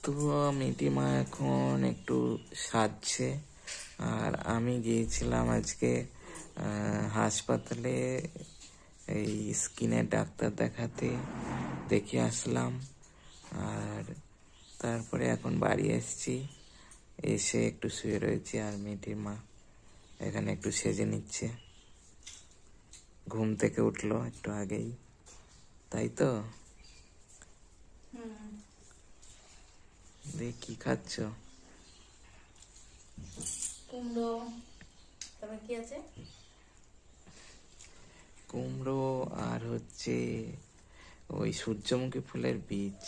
তো মিটিমা এখন একটু সাজছে, আর আমি গিয়েছিলাম আজকে হাসপাতালে এই স্কিনের ডাক্তার দেখাতে, দেখে আসলাম। আর তারপরে এখন বাড়ি এসেছি, এসে একটু শুয়ে রয়েছি। আর মিটিমা এখানে একটু সেজে নিচ্ছে, ঘুম থেকে উঠলো একটু আগেই, তাই তো? দেখ কি খাচ্ছ? কুমড়ো, তারপর কি আছে? কুমড়ো আর হচ্ছে ওই সূর্যমুখী ফুলের বীজ।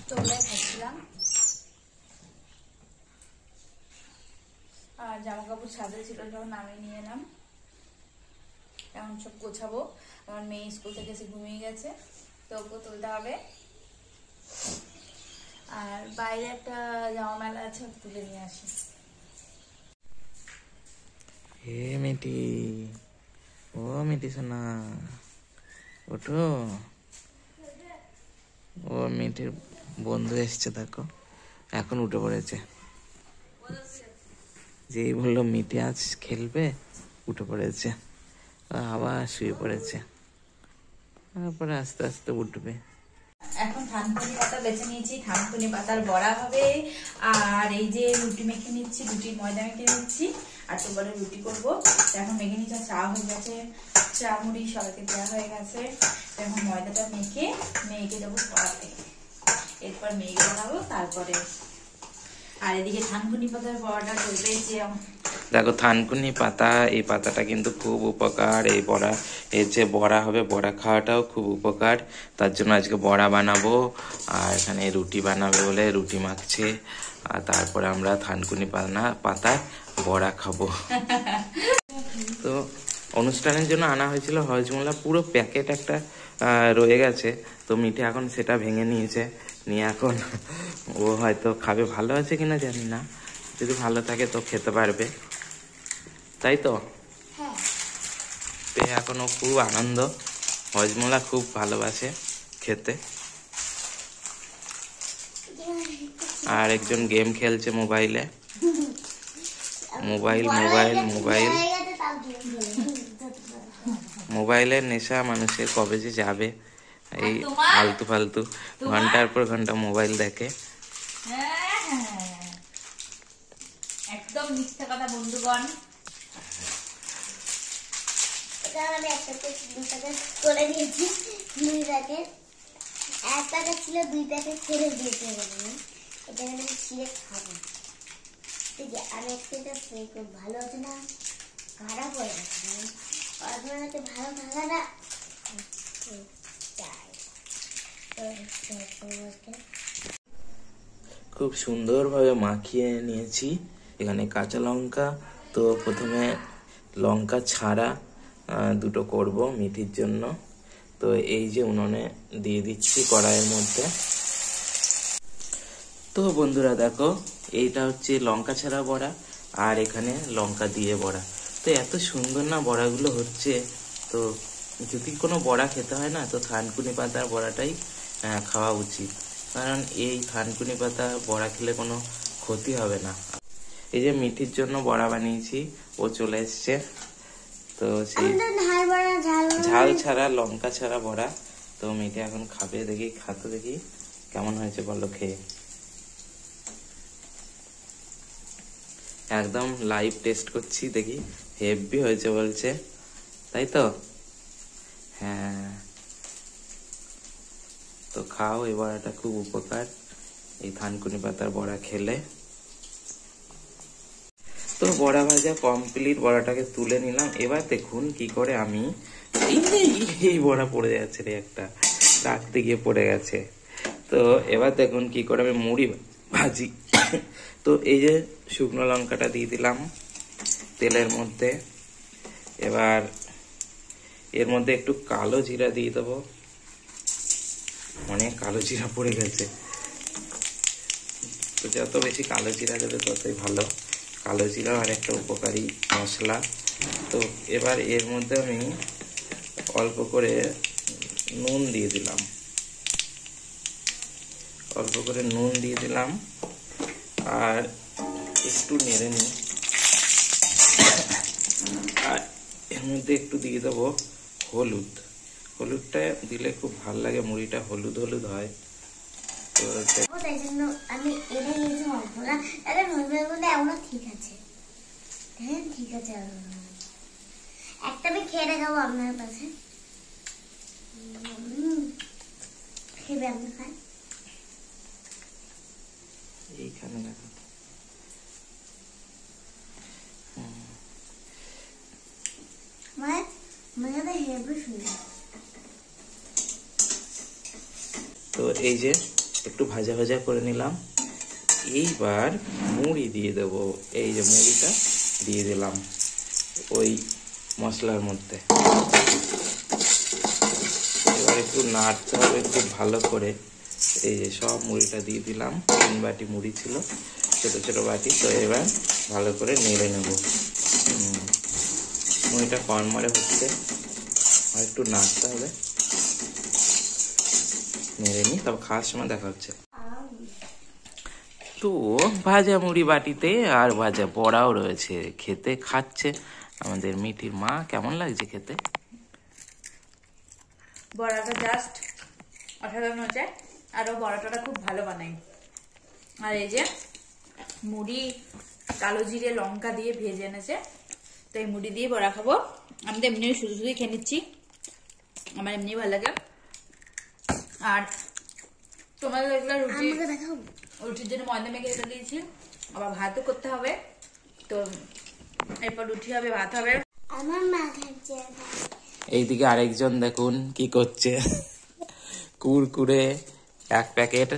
তো ওগুলাই খাচ্ছিলাম। আর জামা কাপড় ছাদে ছিল, যখন নামিয়ে নিয়ে এলাম। এখন সব গোছাবো। আমার মেয়ে স্কুল থেকে এসে ঘুমিয়ে গেছে, তো ওকে তুলতে হবে। আর বাইরে একটা জামা মেলা আছে, তুলে নিয়ে আসি। হে মিটি, ও মিটি সোনা, ওঠো। ও মিটির বন্ধু এসছে, দেখো এখন উঠে পড়েছে। যেই বললো মিটি আজ খেলবে, উঠে পড়েছে, আবার শুয়ে পড়েছে, তারপরে আস্তে আস্তে উঠবে। এখন থানকুনি পাতা বেছে নিয়েছি, থানকুনি পাতার বড়া হবে। আর এই যে রুটি মেখে নিচ্ছি, রুটির ময়দা মেখে নিচ্ছি, আর তারপরে রুটি করবো। এখন মেখে নিচ্ছি, চা হয়ে গেছে, চা মুড়ি সবাইকে দেওয়া হয়ে গেছে। এখন ময়দাটা মেখে মেয়েকে দেবো পড়াতে, এরপর মেয়েকে বানাবো তারপরে। আর এদিকে থানকুনি পাতার বড়াটা করবে। যে দেখো থানকুনি পাতা, এই পাতাটা কিন্তু খুব উপকার। এই বড়া, এর যে বড়া হবে, বড়া খাওয়াটাও খুব উপকার। তার জন্য আজকে বড়া বানাবো। আর এখানে রুটি বানাবে বলে রুটি মাখছে। আর তারপরে আমরা থানকুনি পাতায় বড়া খাবো। তো অনুষ্ঠানের জন্য আনা হয়েছিল হজমোলা, পুরো প্যাকেট একটা রয়ে গেছে। তো মিঠে এখন সেটা ভেঙে নিয়েছে, নিয়ে এখন ও হয়তো খাবে। ভালো আছে কিনা জানি না, যদি ভালো থাকে তো খেতে পারবে, তাই তো? পেয়ে এখনো খুব আনন্দ, হজমোলা খুব ভালোবাসে খেতে। আর একজন গেম খেলছে মোবাইলে, মোবাইল মোবাইল মোবাইল মোবাইলের নেশা মানুষের কবে যে যাবে। এই ফালতু ফালতু ঘন্টার পর ঘন্টা মোবাইল দেখে। একদম মিথ্যা কথা বন্ধুগণ। আমি একটা দুই প্যাকেট করে দিয়েছি, 2 প্যাকেট, 1 প্যাকেট ছিল 2 প্যাকেট করে দিয়েছি। এটা আমি ছিঁড়ে খাবো, ঠিক আছে? আমি একটা খুব ভালো হচ্ছে না, খারাপ হয়ে গেছে, পড়াশোনাতে ভালো থাকা না চাই। খুব সুন্দরভাবে মাখিয়ে নিয়েছি। এখানে কাঁচা লঙ্কা, তো প্রথমে লঙ্কা ছাড়া দুটো করব মিঠির জন্য। তো এই যে উনুনে দিয়ে দিচ্ছি কড়াইয়ের মধ্যে। তো বন্ধুরা দেখো, এইটা হচ্ছে লঙ্কা ছাড়া বড়া, আর এখানে লঙ্কা দিয়ে বড়া। তো এত সুন্দর না বড়াগুলো হচ্ছে। তো যদি কোনো বড়া খেতে হয় না, তো থানকুনি পাতার বড়াটাই খাওয়া উচিত, কারণ এই থানকুনি পাতা বড়া খেলে কোনো ক্ষতি হবে না। এই যে মিঠির জন্য বড়া বানিয়েছি, ও চলে এসছে। তো সেই ঝাল ছাড়া লঙ্কা ছাড়া বড়া, তো মিঠি এখন খাবে। দেখি খাতো, দেখি কেমন হয়েছে বলো খেয়ে। একদম লাইভ টেস্ট করছি, দেখি হেভি হয়েছে বলছে, তাই তো? হ্যাঁ, তো খাও, এই বড়াটা খুব উপকার এই থানকুনি পাতার বড়া খেলে। তো বড়া ভাজা কমপ্লিট, বড়াটাকে তুলে নিলাম। এবার দেখুন কি করে আমি এই বড়া পড়ে যাচ্ছে রে, একটা রাখতে গিয়ে পড়ে গেছে। তো এবার দেখুন কি করে আমি মুড়ি ভাজি। তো এই যে শুকনো লঙ্কাটা দিয়ে দিলাম তেলের মধ্যে। এবার এর মধ্যে একটু কালো জিরা দিয়ে দেবো, অনেক কালো জিরা পড়ে গেছে। তো যত বেশি কালো জিরা দেবে ততই ভালো। কালো জিরা আর একটা উপকারী মশলা। তো এবার এর মধ্যে আমি অল্প করে নুন দিয়ে দিলাম, অল্প করে নুন দিয়ে দিলাম আর একটু নেড়ে নিই। আর এর মধ্যে একটু দিয়ে দেবো হলুদ। হলুদটা দিলে খুব ভালো লাগে, মুড়িটা হলুদ হলুদ হয়। তো তাই জন্য আমি এটা নিয়েছি অল্পটা, তাহলে হলুদের মধ্যে এমনও ঠিক আছে। হ্যাঁ ঠিক আছে, একটা আমি খেয়ে দেখাবো আপনার কাছে। খেয়ে আপনি খান। এইখানে দেখো, তো এই যে একটু ভাজা ভাজা করে নিলাম। এইবার মুড়ি দিয়ে দেব। এই যে মুড়িটা দিয়ে দিলাম ওই মশলার মধ্যে। এবার একটু নাড়তে হবে খুব ভালো করে। এই যে সব মুড়িটা দিয়ে দিলাম, 3 বাটি মুড়ি ছিল, ছোট ছোট বাটি। তো এবার ভালো করে নেড়ে নেব। মুড়িটা কড়মড়ে হচ্ছে, আর একটু নাড়তে হবে। নেড়ে নিই, তবে খাওয়ার সময় দেখা হচ্ছে। তো ভাজা মুড়ি বাটিতে আর ভাজা বড়াও রয়েছে, খেতে খাচ্ছে আমাদের মিঠির মা। কেমন লাগছে খেতে? বড়াটা জাস্ট অসাধারণ হচ্ছে, আরও বড়াটা খুব ভালো বানাই। আর এই যে মুড়ি কালো জিরে লঙ্কা দিয়ে ভেজে এনেছে, তো এই মুড়ি দিয়ে বড়া খাবো। আমি তো এমনি শুধু শুধুই খেয়ে নিচ্ছি, আমার এমনি ভালো লাগে। আর তোমাদের এগুলো রুটির জন্য ময়দা মেখে রেখে দিয়েছি, আবার ভাতও করতে হবে। তো এরপর রুটি হবে, ভাত হবে। আমার মা খাচ্ছে। এইদিকে আরেকজন দেখুন কি করছে, কুরকুরে 1 প্যাকেট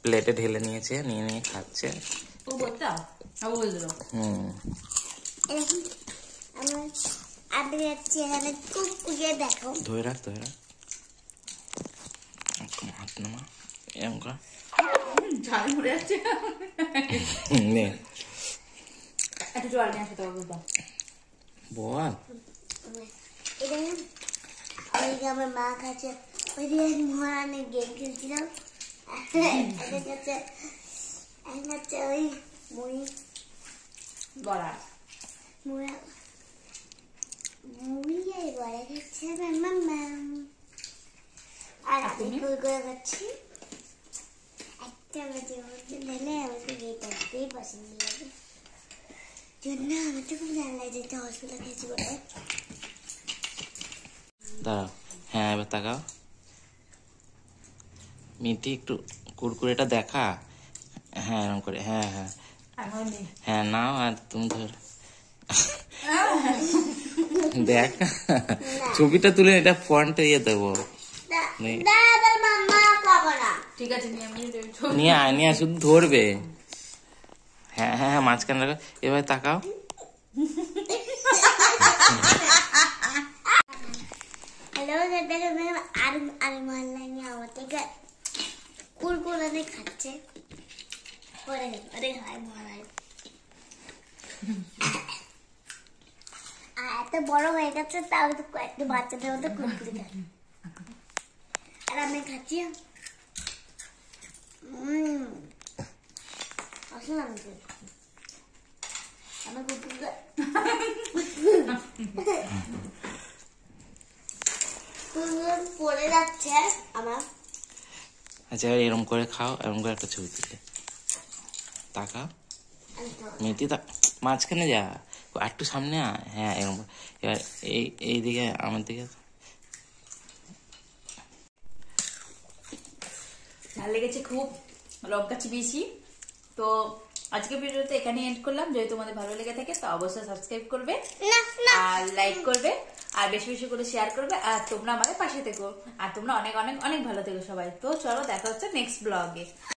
প্লেটে ঢেলে নিয়েছে, নিয়ে নিয়ে খাচ্ছে। ও বলতাম আবু বলে দিল। আমার আদের চেহারা কুকুরে দেখো। ধরে রাখ, ধরে রাখ, হাত নামা, এরকম কর। ঝাল মরে যাচ্ছে। নে একটু জল নিয়ে আসতে হবে বল। ওইদিকে আমার মা খাচ্ছে, ওইদিকে মহারানের গেম খেলছিলাম। খাচ্ছে ওই মুড়ি বড়া, মুড়া মুড়ি আর বড়া খাচ্ছে আমার মাম্মা। আর আমি কুরকুরে খাচ্ছি। একটা বাজে মধ্যে ঢেলে আমাকে এইটাতেই পছন্দ লাগে, জন্য আমার তো খুব ভালো লাগে যে হসপিটাল খেয়েছি বলে। দাঁড়াও, হ্যাঁ এবার তাকাও। মিটি একটু কুরকুরেটা দেখা। হ্যাঁ এরকম করে, হ্যাঁ হ্যাঁ হ্যাঁ, নাও। আর তুমি ধর দেখ, ছবিটা তুলে এটা ফ্রন্টে ইয়ে দেবো। ঠিক আছে নিয়ে আয়, নিয়ে শুধু ধরবে। হ্যাঁ হ্যাঁ হ্যাঁ, মাঝখানে রাখো। এবার তাকাও। হ্যালো, আর মহল্লা নিয়ে আমার থেকে কুরকুরে খাচ্ছে। এত বড় হয়ে গেছে, তাও তো কয়েকটা বাচ্চাদের মতো কুরকুরে খায়। আর আমি খাচ্ছি আমার কুরকুরে পড়ে যাচ্ছে আমার। আচ্ছা এরকম করে খাও, এরকম করে একটা ছবি তুলে তাকাও। মিটি মাঝখানে যা, একটু সামনে আয়। হ্যাঁ এরকম। এবার এইদিকে আমার দিকে। ঝাল লেগেছে খুব, লঙ্কা চিবিয়েছি। তো আজকে ভিডিওতে এখানে এন্ড করলাম। যদি তোমাদের ভালো লেগে থাকে তো অবশ্যই সাবস্ক্রাইব করবে আর লাইক করবে আর বেশি বেশি করে শেয়ার করবে। আর তোমরা আমাদের পাশে থেকো, আর তোমরা অনেক অনেক অনেক ভালো থেকো সবাই। তো চলো দেখা হচ্ছে নেক্সট ব্লগে।